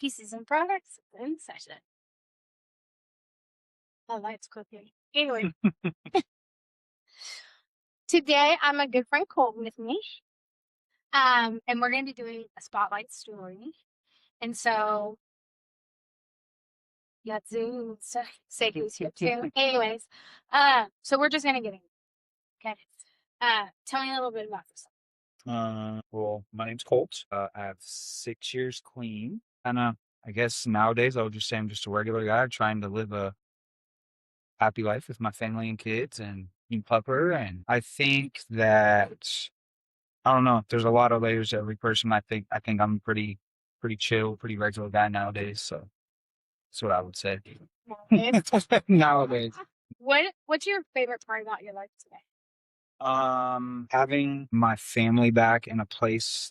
pieces and products in session. The light's cooking. Anyway, today I'm a good friend Colt with me. And we're going to be doing a spotlight story. And so, yeah, Zoom stuff. Say who's here too. Anyways, so we're just going to get in. Okay. Tell me a little bit about this. Well, my name's Colt. I have 6 years clean. And I guess nowadays I would just say I'm just a regular guy trying to live a happy life with my family and kids and eat pupper. And I think that I don't know. There's a lot of layers to every person. I think I'm pretty chill, pretty regular guy nowadays. So that's what I would say. Nowadays. What's your favorite part about your life today? Having my family back in a place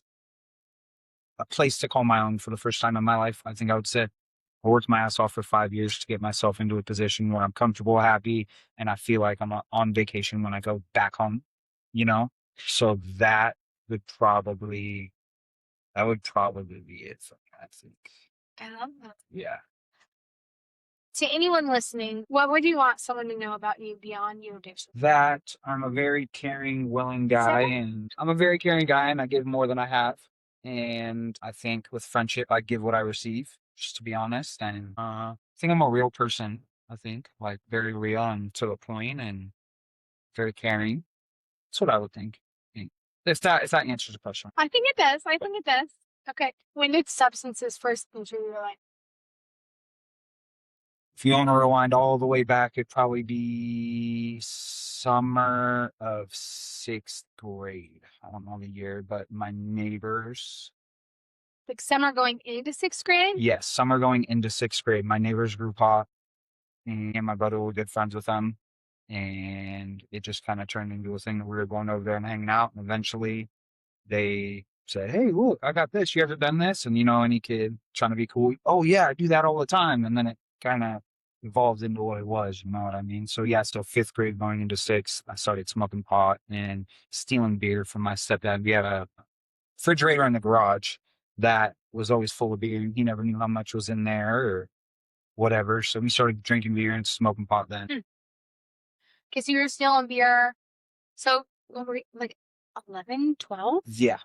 to call my own for the first time in my life. I think I would say I worked my ass off for 5 years to get myself into a position where I'm comfortable, happy, and I feel like I'm on vacation when I go back home, you know? So that would probably be it for me, I think. I love that. Yeah. To anyone listening, what would you want someone to know about you beyond your addiction? That I'm a very caring, willing guy, and I give more than I have. And I think with friendship, I give what I receive, just to be honest. And I think I'm a real person. I think like very real and to the point, and very caring. That's what I would think. If that answers the question. I think it does. Okay. When did substances first enter your life? If you want to rewind all the way back, it'd probably be summer of 6th grade. I don't know the year, but my neighbors. Like summer going into 6th grade? Yes, summer going into 6th grade. My neighbors grew pot, and my brother were good friends with them. And it just kind of turned into a thing that we were going over there and hanging out. And eventually they said, "Hey, look, I got this. You ever done this?" And, any kid trying to be cool, "Oh, yeah, I do that all the time." And then it kind of evolved into what it was. You know what I mean? So, yeah, so 5th grade going into 6th, I started smoking pot and stealing beer from my stepdad. We had a refrigerator in the garage that was always full of beer. He never knew how much was in there or whatever. So we started drinking beer and smoking pot then. Because you were stealing beer. So, what were you, like 11, 12? Yeah.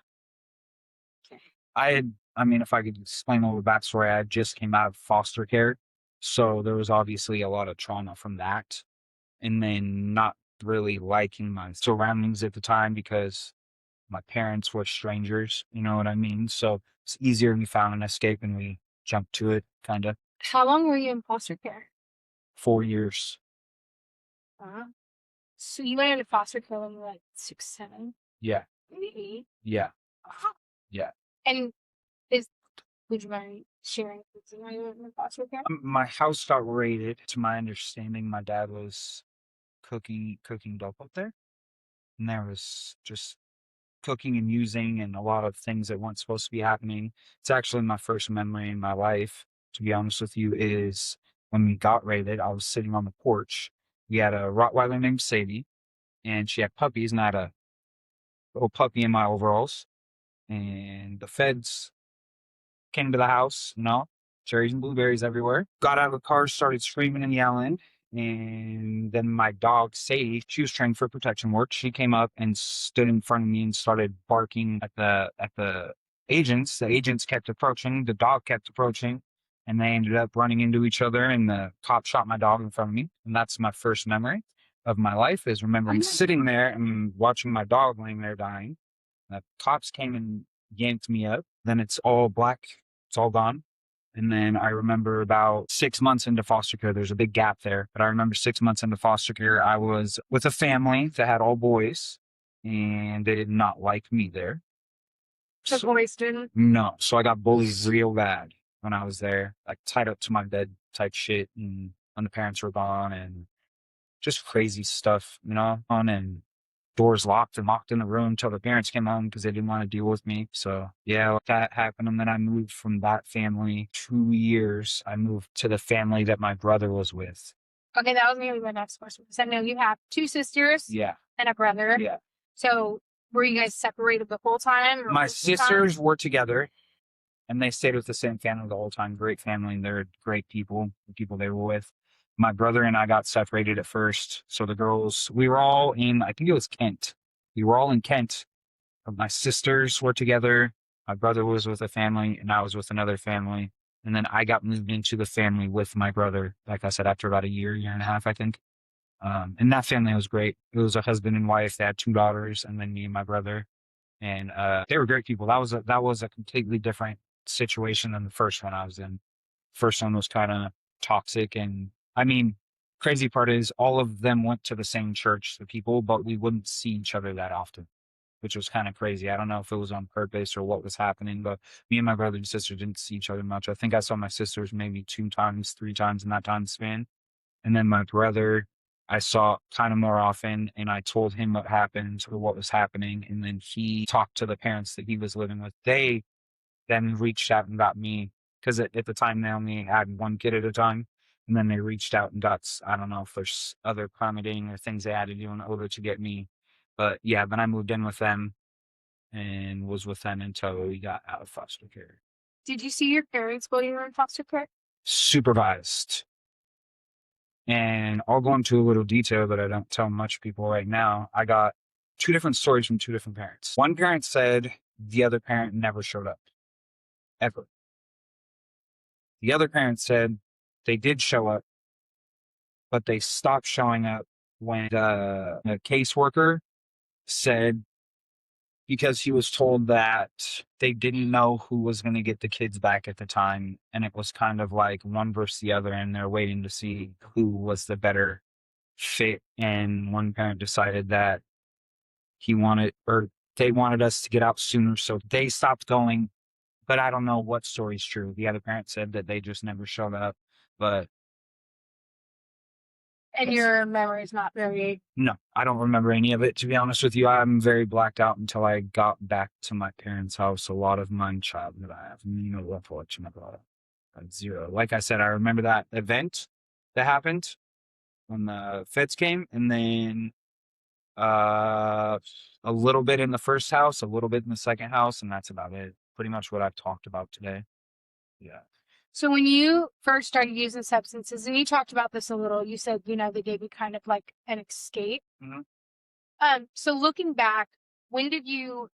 Okay. If I could explain a little backstory, I just came out of foster care. So there was obviously a lot of trauma from that. And then not really liking my surroundings at the time because my parents were strangers, you know what I mean? So it's easier we found an escape and we jumped to it, kind of. How long were you in foster care? 4 years. So you went into foster care when you were like 6, 7? Yeah. Maybe 8? Yeah. Yeah. And would you mind sharing when you went into foster care? My house got raided. To my understanding, my dad was cooking dope up there. And there was just cooking and using and a lot of things that weren't supposed to be happening. It's actually my first memory in my life, to be honest with you, is when we got raided, I was sitting on the porch. We had a Rottweiler named Sadie, and she had puppies, and I had a little puppy in my overalls. And the feds came to the house, cherries and blueberries everywhere. Got out of the car, started screaming and yelling. And then my dog, Sadie, she was trained for protection work. She came up and stood in front of me and started barking at the agents. The agents kept approaching. The dog kept approaching. And they ended up running into each other. And the cop shot my dog in front of me. And that's my first memory of my life, is remembering sitting there and watching my dog laying there dying. The cops came and yanked me up. Then it's all black. It's all gone. And then I remember about 6 months into foster care, there's a big gap there. But I remember 6 months into foster care, I was with a family that had all boys, and they did not like me there. The boys didn't? No. So I got bullied real bad when I was there, like tied up to my bed type shit, and when the parents were gone, and just crazy stuff, and doors locked and locked in the room until the parents came home because they didn't want to deal with me. So yeah, that happened. And then I moved from that family 2 years. I moved to the family that my brother was with. Okay, that was maybe my next question. Because I know you have 2 sisters. Yeah. And a brother. Yeah. So were you guys separated the whole time? My sisters were together. and they stayed with the same family the whole time. Great family. They're great people, the people they were with. My brother and I got separated at first. So the girls, we were all in, I think it was Kent. We were all in Kent. My sisters were together. My brother was with a family, and I was with another family. And then I got moved into the family with my brother, like I said, after about a year, year and a half, I think. And that family was great. It was a husband and wife. They had 2 daughters, and then me and my brother. And they were great people. That was a completely different situation than the first one I was in. First one was kind of toxic, and I mean, crazy part is all of them went to the same church, the people, but we wouldn't see each other that often, which was kind of crazy. I don't know if it was on purpose or what was happening, but me and my brother and sister didn't see each other much. I think I saw my sisters maybe 2 times, 3 times in that time span. And then my brother, I saw kind of more often, and I told him what happened or what was happening. And then he talked to the parents that he was living with. They then reached out and got me because at the time they only had one kid at a time. And then they reached out and got, I don't know if there's other permitting or things they had to do in order to get me. But yeah, then I moved in with them and was with them until we got out of foster care. Did you see your parents while you were in foster care? Supervised. And I'll go into a little detail that I don't tell much people right now. I got 2 different stories from 2 different parents. One parent said the other parent never showed up, ever. The other parent said they did show up, but they stopped showing up when the caseworker said because he was told that they didn't know who was going to get the kids back at the time. And it was kind of like one versus the other, and they're waiting to see who was the better fit. And one parent decided that he wanted, or they wanted us to get out sooner. So they stopped going. But I don't know what story's true. The other parent said that they just never showed up. But And your memory is not very. no, I don't remember any of it, to be honest with you. I'm very blacked out until I got back to my parents' house. A lot of my childhood, I have no recollection of zero. Like I said, I remember that event that happened when the feds came, and then a little bit in the first house, a little bit in the second house, and that's about it. Pretty much what I've talked about today. Yeah. So when you first started using substances, and you talked about this a little, you said, they gave you kind of like an escape. Mhm. So looking back, when did you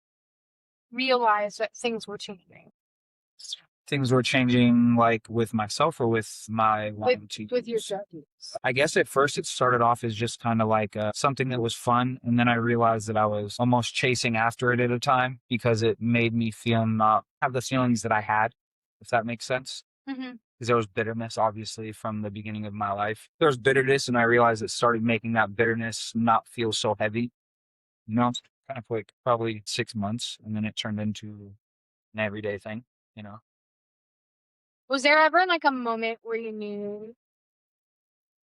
realize that things were changing Things were changing, like with myself or with my with your drug use? I guess at first it started off as just kind of like something that was fun. And then I realized that I was almost chasing after it at a time because it made me feel not have the feelings that I had, if that makes sense. Mm-hmm. Because there was bitterness, obviously, from the beginning of my life. There was bitterness, and I realized it started making that bitterness not feel so heavy. Kind of like probably 6 months, and then it turned into an everyday thing, you know. Was there ever like a moment where you knew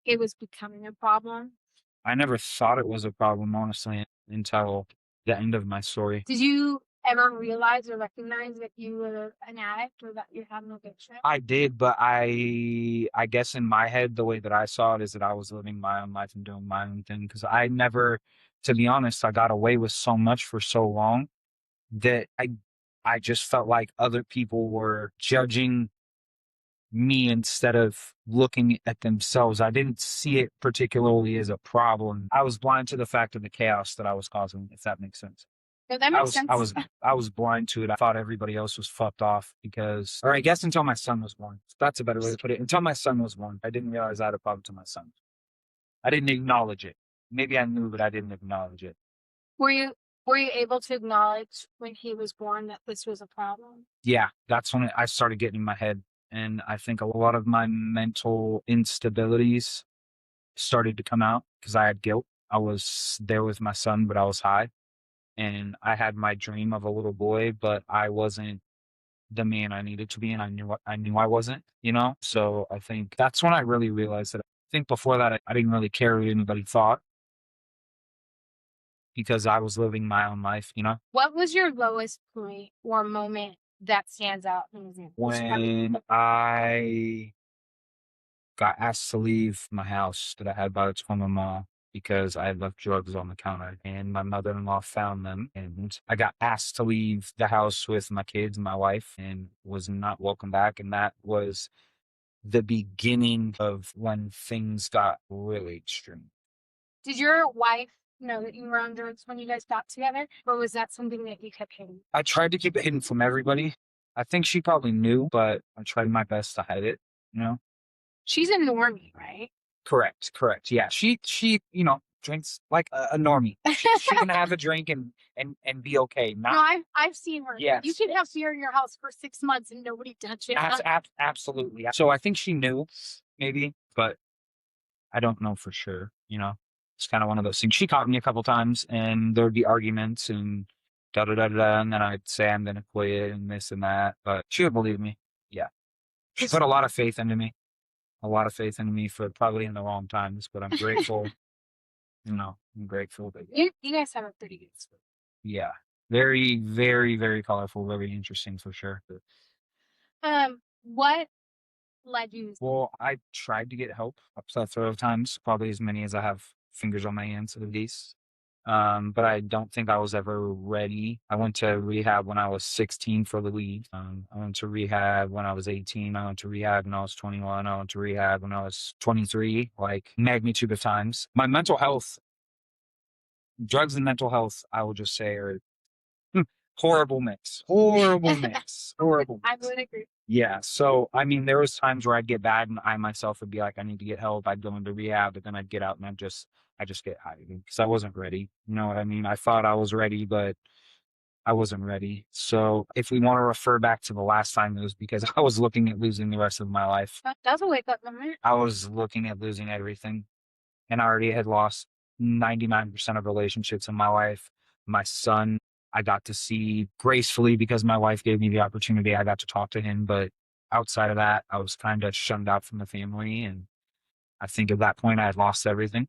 it was becoming a problem? I never thought it was a problem, honestly, until the end of my story. Did you ever realize or recognize that you were an addict or that you had an addiction? I did, but I guess in my head, the way that I saw it is that I was living my own life and doing my own thing. Because I never, to be honest, I got away with so much for so long that I just felt like other people were judging me instead of looking at themselves. I didn't see it particularly as a problem. I was blind to the fact of the chaos that I was causing, if that makes sense. No, that makes sense. I was blind to it. I thought everybody else was fucked off because, or I guess until my son was born. That's a better way to put it. Until my son was born, I didn't realize I had a problem to my son. I didn't acknowledge it. Maybe I knew, but I didn't acknowledge it. Were you able to acknowledge when he was born that this was a problem? Yeah, that's when I started getting in my head. And I think a lot of my mental instabilities started to come out because I had guilt. I was there with my son, but I was high. And I had my dream of a little boy, but I wasn't the man I needed to be, and I knew I wasn't, So I think that's when I really realized that. I think before that, I didn't really care what anybody thought because I was living my own life. What was your lowest point or moment that stands out? When I got asked to leave my house that I had by the time of my because I had left drugs on the counter, and my mother-in-law found them, and I got asked to leave the house with my kids and my wife and was not welcome back. And that was the beginning of when things got really extreme. Did your wife know that you were on drugs when you guys got together? Or was that something that you kept hidden? I tried to keep it hidden from everybody. I think she probably knew, but I tried my best to hide it, you know? She's a normie, right? Correct. Yeah. She, drinks like a normie. She can have a drink and be okay. No, Not I've seen her. You yes. could have beer in your house for 6 months and nobody touch it. Absolutely. So I think she knew, maybe, but I don't know for sure, It's kind of one of those things. She caught me a couple times and there'd be arguments and da da da da, da, and then I'd say I'm gonna quit and this and that, but she would believe me. Yeah. She put a lot of faith into me. A lot of faith into me for probably in the wrong times, but I'm grateful. I'm grateful that You guys have a pretty good story. yeah. Very, very, very colorful, very interesting for sure. What led you? Well, I tried to get help a plethora of times, probably as many as I have fingers on my hands at least. But I don't think I was ever ready. I went to rehab when I was 16 for the weed. I went to rehab when I was 18. I went to rehab when I was 21. I went to rehab when I was 23, like magnitude of times. My mental health, drugs and mental health, I will just say are horrible mix. Horrible mix. Horrible I mix. would agree. Yeah. So, I mean, there was times where I'd get bad and I myself would be like, I need to get help. I'd go into rehab, but then I'd get out and I just get high because I wasn't ready. You know what I mean? I thought I was ready, but I wasn't ready. So if we want to refer back to the last time, it was because I was looking at losing the rest of my life. That's a wake up moment. I was looking at losing everything, and I already had lost 99% of relationships in my life. My son, I got to see gracefully because my wife gave me the opportunity. I got to talk to him, but outside of that, I was kind of shunned out from the family. And I think at that point, I had lost everything.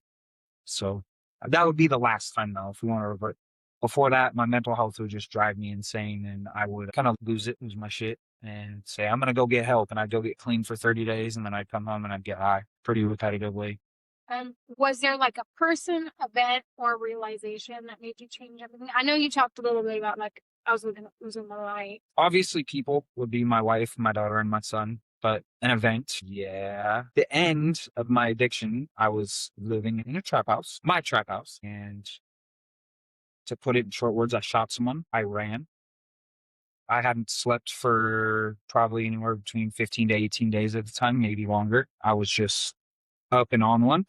So that would be the last time, though, if we want to revert. Before that, my mental health would just drive me insane, and I would kind of lose my shit, and say, I'm going to go get help. And I'd go get clean for 30 days, and then I'd come home and I'd get high pretty repetitively. Was there like a person, event, or realization that made you change everything? I know you talked a little bit about like I was losing my light. Obviously, people would be my wife, my daughter, and my son. But an event, yeah. The end of my addiction, I was living in a trap house, my trap house. And to put it in short words, I shot someone. I ran. I hadn't slept for probably anywhere between 15 to 18 days at the time, maybe longer. I was just up and on one.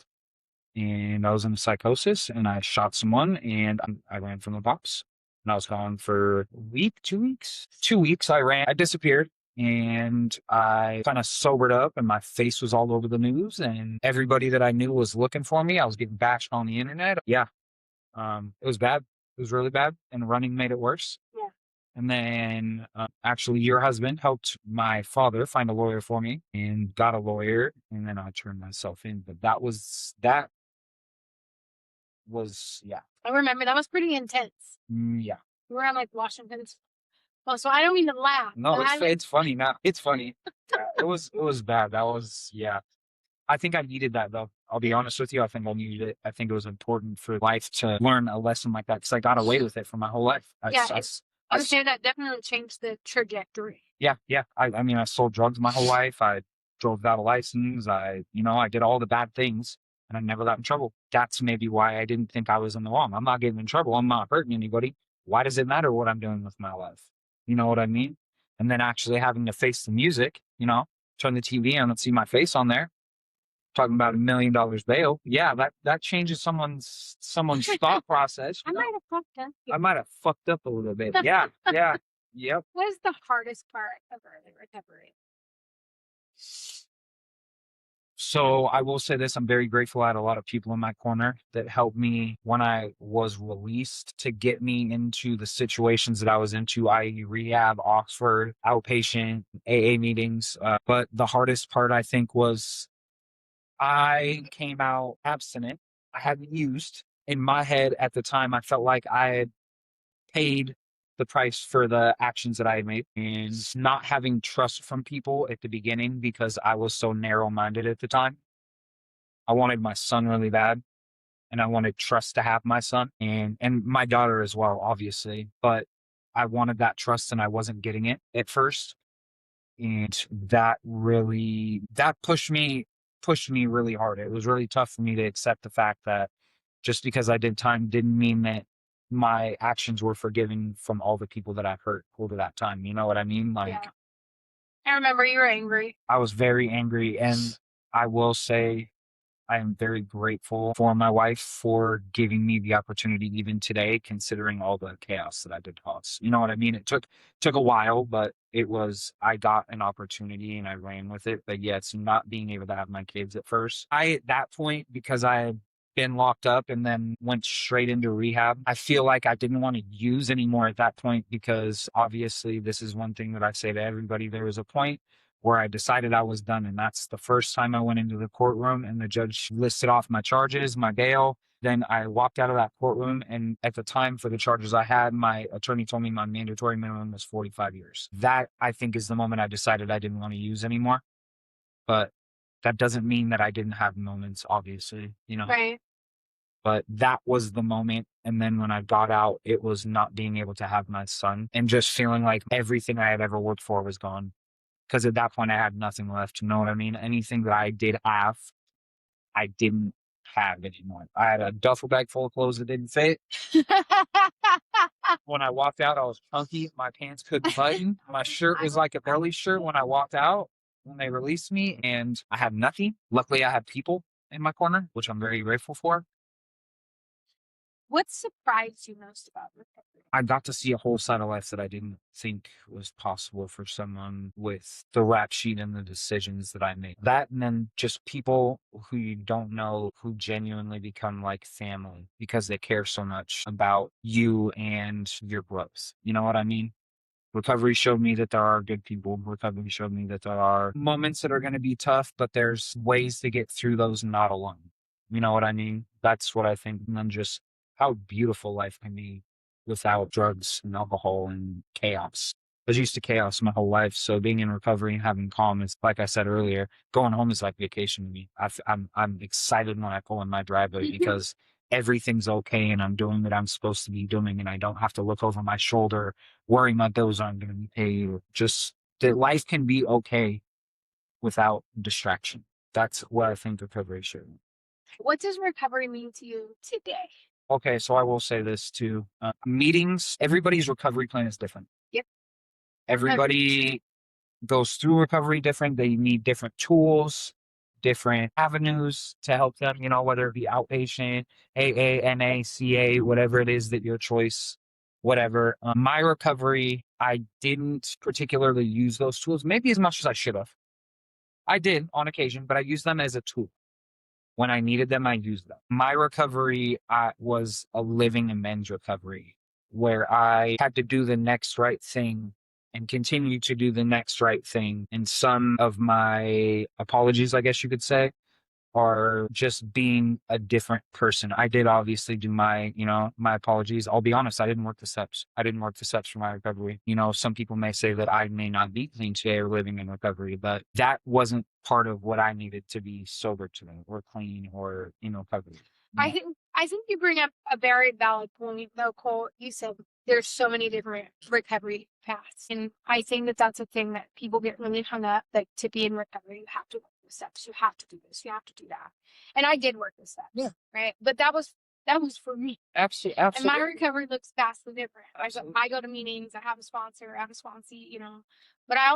And I was in a psychosis and I shot someone and I ran from the cops. And I was gone for a week, 2 weeks. 2 weeks I ran. I disappeared and I kind of sobered up and my face was all over the news and everybody that I knew was looking for me. I was getting bashed on the internet. Yeah. It was bad. It was really bad. And running made it worse. Yeah. And then actually your husband helped my father find a lawyer for me and got a lawyer. And then I turned myself in. But that was yeah. I remember that was pretty intense. Yeah. We were on like Washington's. Well, so I don't mean to laugh. No, it's funny now. It's funny. Yeah, it was bad. That was yeah. I think I needed that though. I'll be honest with you. I think I needed it. I think it was important for life to learn a lesson like that because I got away with it for my whole life. I would say that definitely changed the trajectory. Yeah. I mean, I sold drugs my whole life. I drove without a license. I did all the bad things and I never got in trouble. That's maybe why I didn't think I was in the wrong. I'm not getting in trouble. I'm not hurting anybody. Why does it matter what I'm doing with my life? You know what I mean? And then actually having to face the music, turn the TV on and see my face on there, talking about $1 million bail. Yeah, that changes someone's thought process. I might have fucked up. I might have fucked up a little bit. Yeah. Yep. What is the hardest part of early recovery? So I will say this, I'm very grateful. I had a lot of people in my corner that helped me when I was released to get me into the situations that I was into, i.e. rehab, Oxford, outpatient, AA meetings. But the hardest part, I think, was I came out abstinent. I hadn't used. In my head at the time, I felt like I had paid the price for the actions that I had made and not having trust from people at the beginning because I was so narrow-minded at the time. I wanted my son really bad. and I wanted trust to have my son and my daughter as well, obviously. But I wanted that trust and I wasn't getting it at first. And that pushed me really hard. It was really tough for me to accept the fact that just because I did time didn't mean that my actions were forgiven from all the people that I've hurt over that time. You know what I mean? Like, Yeah. I remember you were angry. I was very angry, and I will say I am very grateful for my wife for giving me the opportunity even today, considering all the chaos that I did cause. You know what I mean? It took a while, but I got an opportunity and I ran with it. But yeah, it's not being able to have my kids at first. At that point, because I had been locked up and then went straight into rehab, I feel like I didn't want to use anymore at that point, because obviously this is one thing that I say to everybody. There was a point where I decided I was done. And that's the first time I went into the courtroom and the judge listed off my charges, my bail. Then I walked out of that courtroom. And at the time for the charges I had, my attorney told me my mandatory minimum was 45 years. That, I think, is the moment I decided I didn't want to use anymore. But that doesn't mean that I didn't have moments, obviously, you know. Right. But that was the moment. And then when I got out, it was not being able to have my son and just feeling like everything I had ever worked for was gone. Because at that point, I had nothing left. You know what I mean? Anything that I did have, I didn't have anymore. I had a duffel bag full of clothes that didn't fit. When I walked out, I was chunky. My pants couldn't button. My shirt was like a belly shirt when I walked out, when they released me, and I had nothing. Luckily, I had people in my corner, which I'm very grateful for. What surprised you most about recovery? I got to see a whole side of life that I didn't think was possible for someone with the rap sheet and the decisions that I made. That, and then just people who you don't know who genuinely become like family because they care so much about you and your growth. You know what I mean? Recovery showed me that there are good people. Recovery showed me that there are moments that are going to be tough, but there's ways to get through those not alone. You know what I mean? That's what I think. And then just how beautiful life can be without drugs and alcohol and chaos. I was used to chaos my whole life. So being in recovery and having calm is, like I said earlier, going home is like vacation to me. I'm excited when I pull in my driveway because everything's okay and I'm doing what I'm supposed to be doing and I don't have to look over my shoulder worrying my bills aren't going to be paid. Or just that life can be okay without distraction. That's what I think recovery should be. What does recovery mean to you today? Okay, so I will say this too. Meetings, everybody's recovery plan is different. Yep. Everybody goes through recovery different. They need different tools, different avenues to help them, you know, whether it be outpatient, AA, NA, CA, whatever it is that your choice, whatever. My recovery, I didn't particularly use those tools, maybe as much as I should have. I did on occasion, but I used them as a tool. When I needed them, I used them. My recovery was a living amends recovery where I had to do the next right thing and continue to do the next right thing. And some of my apologies, I guess you could say, are just being a different person. I did obviously do my, you know, my apologies. I'll be honest, I didn't work the steps. I didn't work the steps for my recovery. You know, some people may say that I may not be clean today or living in recovery, but that wasn't part of what I needed to be sober today or clean or, you know, covered. I think you bring up a very valid point, though, Colt. You said there's so many different recovery paths, and I think that that's a thing that people get really hung up. Like, to be in recovery, you have to work the steps. You have to do this. You have to do that. And I did work the steps, Yeah. right? But that was for me. Absolutely. And my recovery looks vastly different. Absolutely. I go to meetings. I have a sponsor. I have a sponsee. You know, but I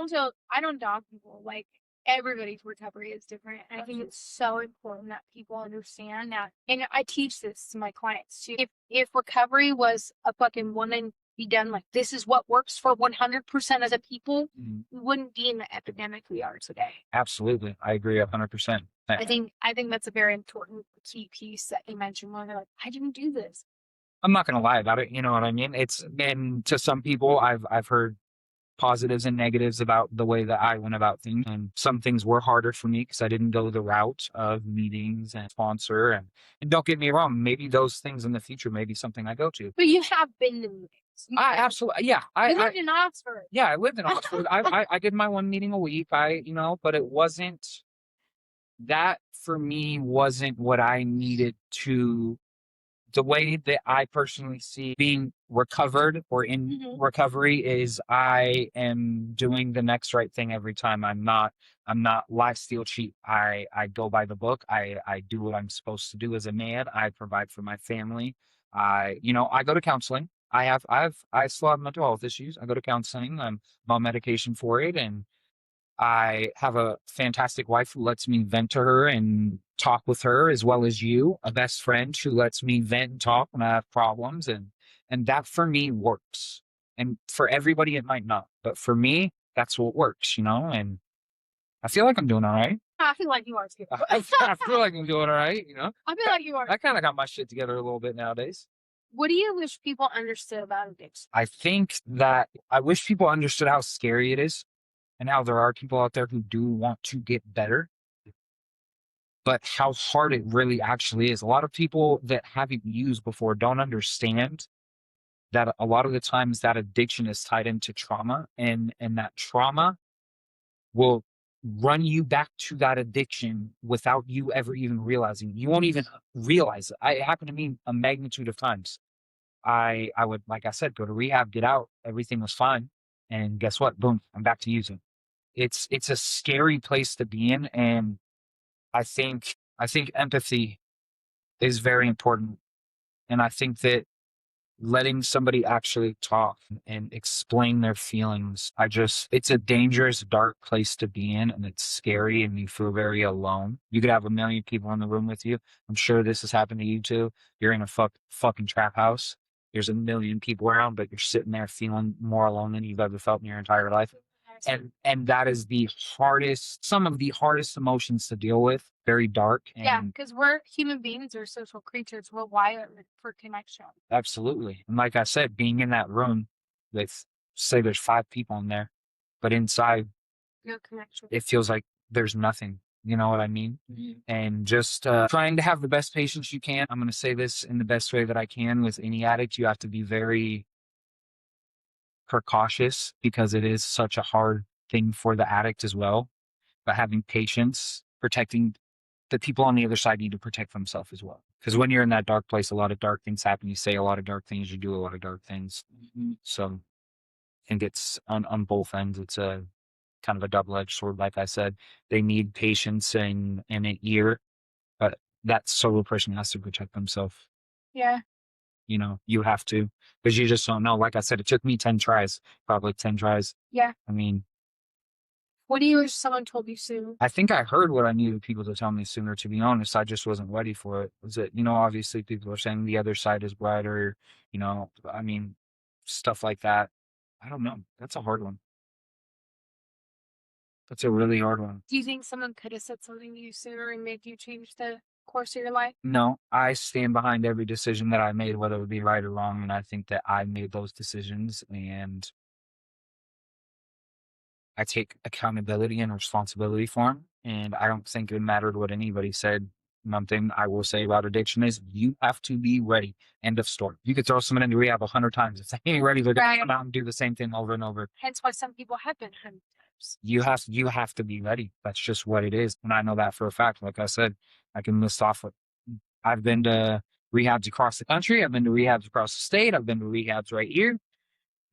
don't dog people. Like, everybody's recovery is different. And I think it's so important that people understand that. And I teach this to my clients too. If recovery was a fucking one and be done, like this is what works for 100% of the people, we wouldn't be in the epidemic we are today. Absolutely. I agree 100%. I think that's a very important key piece that you mentioned when they're like, I didn't do this. I'm not going to lie about it. You know what I mean? It's been, to some people, I've heard positives and negatives about the way that I went about things. And some things were harder for me because I didn't go the route of meetings and sponsor. And don't get me wrong, maybe those things in the future may be something I go to. But you have been to meetings. I absolutely, yeah. You lived in Oxford. Yeah, I lived in Oxford. I did my one meeting a week. But it wasn't that for me wasn't what I needed to the way that I personally see being recovered or in recovery is I am doing the next right thing every time. I'm not lie, steal, cheat. I go by the book. I do what I'm supposed to do as a man. I provide for my family. I go to counseling. I still have mental health issues. I go to counseling. I'm on medication for it, and I have a fantastic wife who lets me vent to her and talk with her, as well as you, a best friend who lets me vent and talk when I have problems, and that for me works. And for everybody, it might not, but for me, that's what works, And I feel like I'm doing all right. I feel like you are too. I feel like I'm doing all right. I feel like you are. I kind of got my shit together a little bit nowadays. What do you wish people understood about addiction? I think that I wish people understood how scary it is and how there are people out there who do want to get better, but how hard it really actually is. A lot of people that haven't used before don't understand that a lot of the times that addiction is tied into trauma, and that trauma will run you back to that addiction without you ever even realizing. You won't even realize it. It happened to me a magnitude of times. I would, like I said, go to rehab, get out, everything was fine. And guess what? Boom, I'm back to using. It's a scary place to be in, and I think empathy is very important, and I think that letting somebody actually talk and explain their feelings, it's a dangerous, dark place to be in, and it's scary, and you feel very alone. You could have a million people in the room with you. I'm sure this has happened to you too. You're in a fucking trap house. There's a million people around, but you're sitting there feeling more alone than you've ever felt in your entire life. And that is some of the hardest emotions to deal with. Very dark. Yeah, because we're human beings, we're social creatures. We're wired for connection. Absolutely. And like I said, being in that room with, say, there's 5 people in there, but inside, no connection. It feels like there's nothing. You know what I mean? Mm-hmm. And just trying to have the best patience you can. I'm going to say this in the best way that I can with any addict. You have to be very precautious because it is such a hard thing for the addict as well. But having patience, protecting the people on the other side need to protect themselves as well. Because when you're in that dark place, a lot of dark things happen. You say a lot of dark things, you do a lot of dark things. So I think it's on both ends. It's a kind of a double-edged sword. Like I said, they need patience and an ear, but that solo person has to protect themselves. Yeah. You have to, because you just don't know. Like I said, it took me 10 tries, probably 10 tries. Yeah. I mean, what do you wish someone told you sooner? I think I heard what I needed people to tell me sooner, to be honest. I just wasn't ready for it. Was it, obviously people are saying the other side is brighter, I mean, stuff like that. I don't know. That's a hard one. That's a really hard one. Do you think someone could have said something to you sooner and made you change the course of your life? No, I stand behind every decision that I made, whether it be right or wrong. And I think that I made those decisions, and I take accountability and responsibility for them. And I don't think it mattered what anybody said. One thing I will say about addiction is you have to be ready. End of story. You could throw someone into rehab 100 times. If they ain't ready, they're going to come out and do the same thing over and over. Hence why some people have been 100 times. You have to be ready. That's just what it is. And I know that for a fact. Like I said, I can list off what I've been to rehabs across the country. I've been to rehabs across the state. I've been to rehabs right here.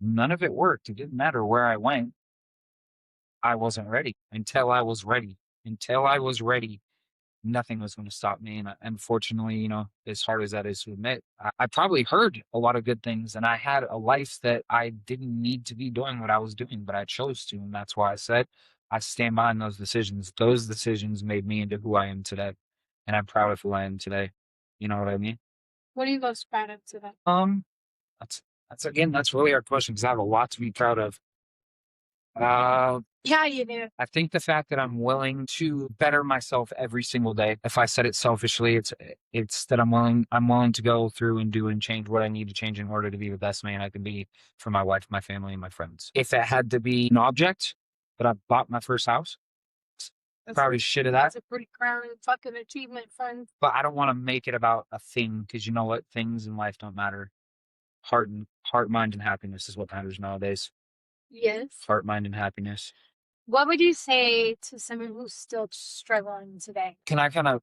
None of it worked. It didn't matter where I went. I wasn't ready until I was ready. Until I was ready, nothing was going to stop me. And unfortunately, as hard as that is to admit, I probably heard a lot of good things, and I had a life that I didn't need to be doing what I was doing, but I chose to. And that's why I said I stand behind those decisions. Those decisions made me into who I am today. And I'm proud of who I am today. You know what I mean? What are you most proud of today? That's really our question, because I have a lot to be proud of. Yeah, you do. I think the fact that I'm willing to better myself every single day. If I said it selfishly, it's that I'm willing to go through and do and change what I need to change in order to be the best man I can be for my wife, my family, and my friends. If it had to be an object, but I bought my first house, probably shit of that. That's a pretty crowning fucking achievement, friend. But I don't want to make it about a thing, because you know what? Things in life don't matter. Heart, mind, and happiness is what matters nowadays. Yes. Heart, mind, and happiness. What would you say to someone who's still struggling today? Can I kind of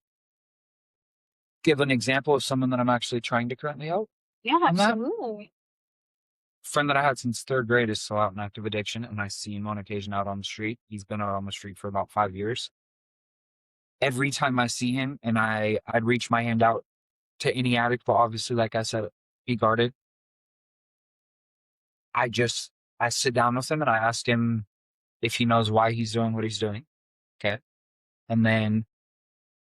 give an example of someone that I'm actually trying to currently help Yeah, on that? absolutely. Friend that I had since third grade is still out in active addiction, and I see him on occasion out on the street. He's been out on the street for about 5 years. Every time I see him, and I'd reach my hand out to any addict, but obviously, like I said, be guarded. I sit down with him and I ask him if he knows why he's doing what he's doing. Okay. And then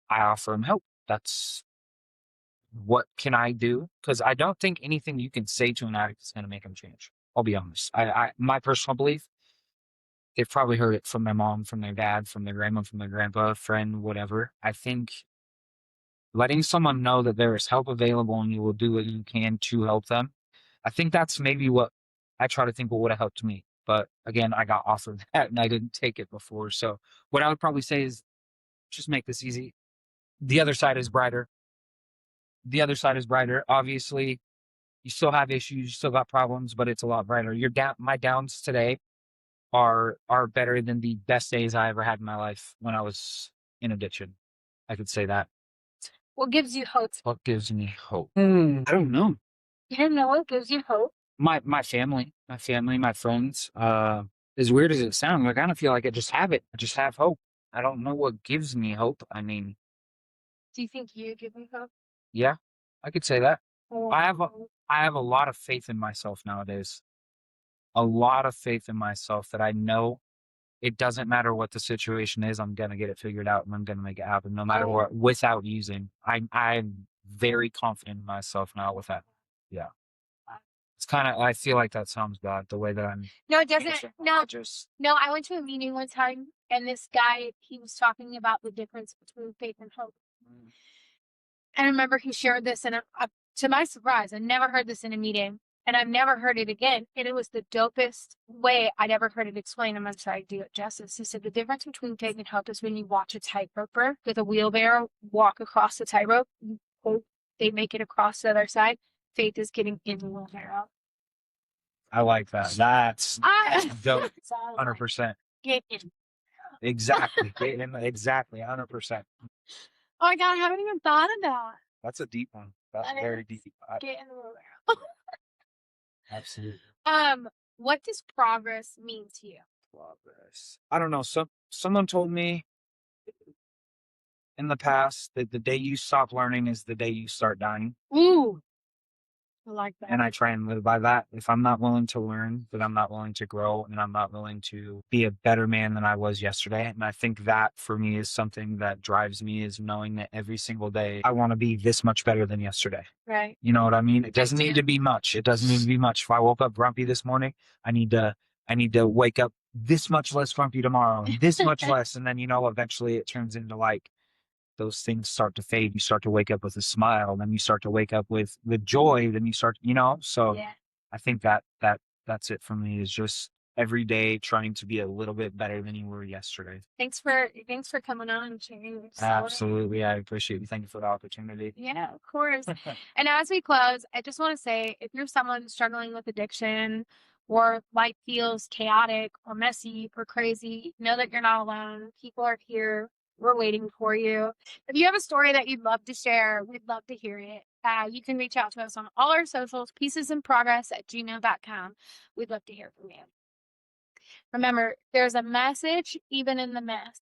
I offer him help. That's what can I do? Because I don't think anything you can say to an addict is going to make him change. I'll be honest. My personal belief, they've probably heard it from their mom, from their dad, from their grandma, from their grandpa, friend, whatever. I think letting someone know that there is help available and you will do what you can to help them. I think that's maybe what I try to think what would have helped me. But again, I got offered that and I didn't take it before. So what I would probably say is just make this easy. The other side is brighter. The other side is brighter. Obviously, you still have issues, you still got problems, but it's a lot brighter. Your down my downs today are better than the best days I ever had in my life when I was in addiction. I could say that. What gives you hope? What gives me hope? I don't know. You don't know what gives you hope? My family, my friends. As weird as it sounds, I kind of feel like I just have it. I just have hope. I don't know what gives me hope. I mean, Do you think you give me hope? yeah, I could say that. Or I have a I have a lot of faith in myself nowadays. A lot of faith in myself that I know it doesn't matter what the situation is, I'm gonna get it figured out and I'm gonna make it happen no matter what without using. I'm very confident in myself now with that. Yeah. It's kinda I feel like that sounds bad the way that I'm no, it doesn't. No, just no. I went to a meeting one time, and this guy he was talking about the difference between faith and hope. And I remember he shared this, and to my surprise, I never heard this in a meeting, and I've never heard it again. And it was the dopest way I'd ever heard it explained. I'm gonna try to do it justice. He said the difference between faith and hope is when you watch a tightroper with a wheelbarrow walk across the tightrope, you hope they make it across the other side. Faith is getting in the wheelbarrow. I like that. That's dope. It's all like, 100%. get in. Exactly. Exactly. 100%. Oh my god, I haven't even thought of that. That's a deep one. That's That very is. deep. Get in the wheelbarrow. Absolutely. What does progress mean to you? Progress. I don't know. Someone told me in the past that the day you stop learning is the day you start dying. Ooh, I like that. And I try and live by that. If I'm not willing to learn, then I'm not willing to grow and I'm not willing to be a better man than I was yesterday. And I think that for me is something that drives me is knowing that every single day I want to be this much better than yesterday. Right. You know what I mean? It doesn't need to be much. It doesn't need to be much. If I woke up grumpy this morning, I need to wake up this much less grumpy tomorrow and this much less. And then, eventually it turns into like those things start to fade. You start to wake up with a smile, then you start to wake up with joy, then you start, so Yeah. I think that's it for me is just every day trying to be a little bit better than you were yesterday. Thanks for coming on and sharing your story. Absolutely. I appreciate you. Thank you for the opportunity. Yeah, of course. And as we close, I just want to say if you're someone struggling with addiction or life feels chaotic or messy or crazy, know that you're not alone. People are here. We're waiting for you. If you have a story that you'd love to share, we'd love to hear it. You can reach out to us on all our socials, piecesinprogress@gmail.com. We'd love to hear from you. Remember, there's a message even in the mess.